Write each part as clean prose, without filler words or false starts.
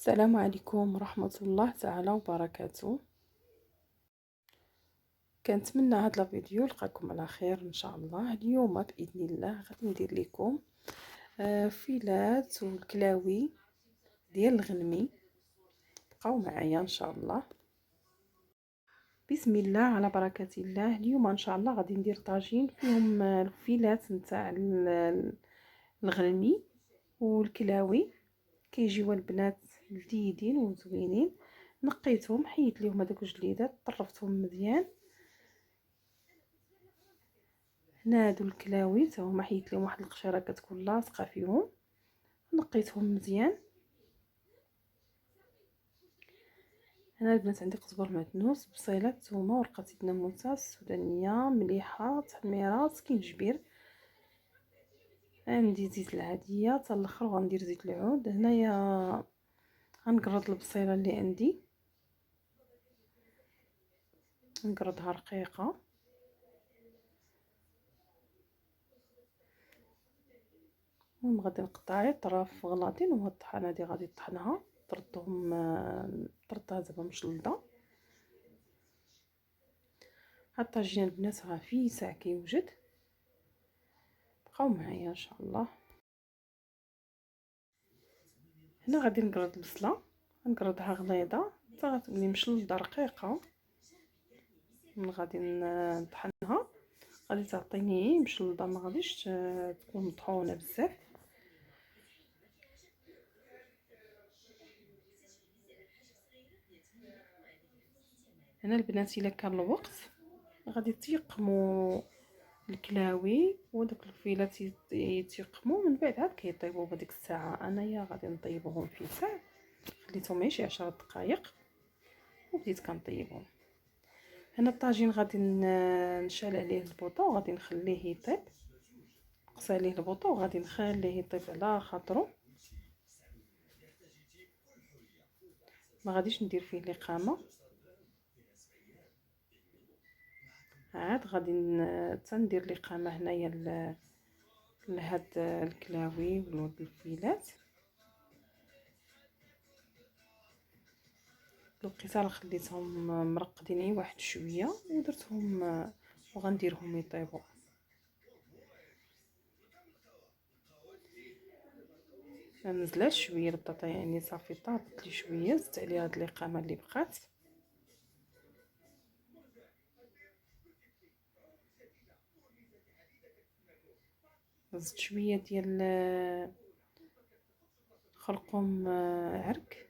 السلام عليكم ورحمة الله تعالى وبركاته. كنتمنى هاد الفيديو لقاكم على خير ان شاء الله. اليوم باذن الله غادي ندير لكم فيلات والكلاوي ديال الغنمي. بقاو معايا ان شاء الله. بسم الله على بركة الله. اليوم ان شاء الله غادي ندير طاجين فيهم الفيلات نتاع الغنمي والكلاوي. كيجيو البنات لذيذين وزوينين. نقيتهم، حيت ليهم هذوك الجليدات، طرفتهم مزيان. هنا هادو الكلاوي تا هما حيت لهم واحد القشيره كتكون لاصقه فيهم، نقيتهم مزيان. هنا البنات عندي قزبر معدنوس، بصيله، الثومه، ورقه الناموسه السودانيه، مليحه، تحميره، سكينجبير. عندي زيت العاديه حتى الاخر، وغندير زيت العود. هنايا غنقرض البصيله اللي عندي، نقرضها رقيقه. المهم غادي نقطع طرف غلاطين، وهاد الطحانه هادي غادي نطحنها، طردتها دابا مشلضه. هاد الطاجين البنات راه في ساعه كيوجد. بقاو معايا ان شاء الله. هنا غادي نقرض البصله، نقرضها غليظه حتى غتولي مشلضه رقيقه. من غادي نطحنها غادي تعطيني مشلضه، ما غاديش تكون مطحونه بزاف. هنا البنات الا كان الوقت غادي تيقموا الكلاوي ودوك الفيلات يتيقموا، من بعد عاد كيطيبوا بهذيك الساعه. انايا غادي نطيبوهم في ساعه، خليتهم غير شي 10 دقائق وبديت كنطيبهم. هنا الطاجين غادي نشعل عليه البوطه وغادي نخليه يطيب. نقص عليه البوطه وغادي نخليه يطيب على خاطرو، ما غاديش ندير فيه الاقامه. عاد غادي تندير الاقامه هنايا لهاد الكلاوي والولد الفيلات. لقيت خليتهم مرقدين واحد شويه ودرتهم وغنديرهم يطيبوا. نزلات شويه البطاطا، يعني صافي طابت لي شويه، زدت عليها هاد الاقامه اللي بقات. زدت شويه ديال خرقوم عرك.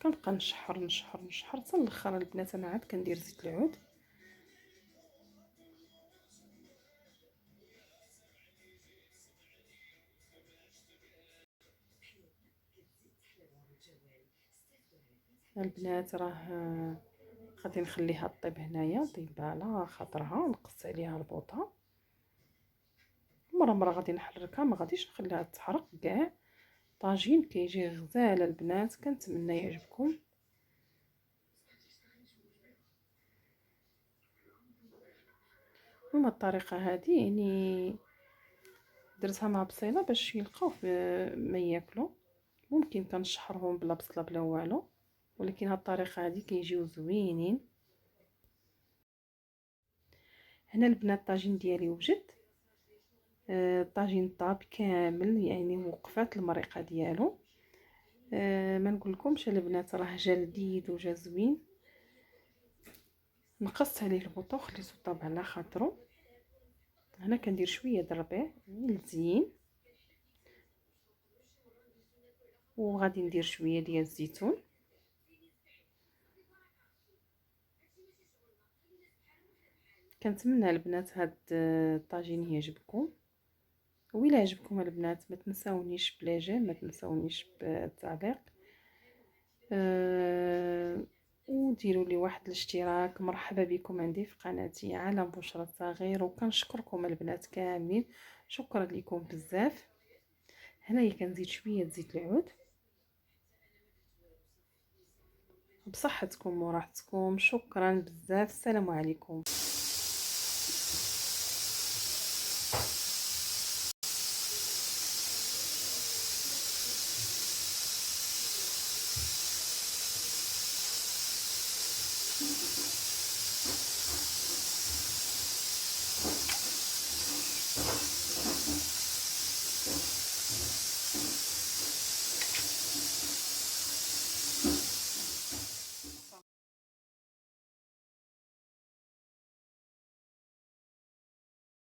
كنبقى نشحر نشحر نشحر حتى الاخر البنات. انا عاد كندير زيت العود. البنات راه غادي نخليها طيب هنايا، طيبها على خاطرها، نقص عليها البوطه. مره غادي نحركها، ما غاديش نخليها تحرق كاع. طاجين كيجي غزال البنات، كنتمنى يعجبكم. المهم الطريقه هذه يعني درتها مع بصيله باش يلقاو ما ياكلوا. ممكن كنشحرهم بلا بصله بلا والو، ولكن هاد الطريقه هذه كيجيو زوينين. هنا البنات الطاجين ديالي وجد. الطاجين طاب كامل، يعني وقفات المريقه ديالو. ما نقول لكمش البنات، راه جا لذيذ وجا زوين. نقصت عليه البوطه وخليته طاب على خاطرو. هنا كندير شويه د الربيع للزين، وغادي ندير شويه ديال الزيتون. كنتمنى البنات هاد الطاجين يعجبكم. وإلا عجبكم البنات ما تنساونيش بلاجين، ما تنساونيش بالتعليق. وديروا لي واحد الاشتراك. مرحبا بكم عندي في قناتي عالم بشرى الصغير، وكنشكركم البنات كاملين. شكرا لكم بزاف. هنايا كنزيد شويه زيت العود. بصحتكم وراحتكم. شكرا بزاف. السلام عليكم.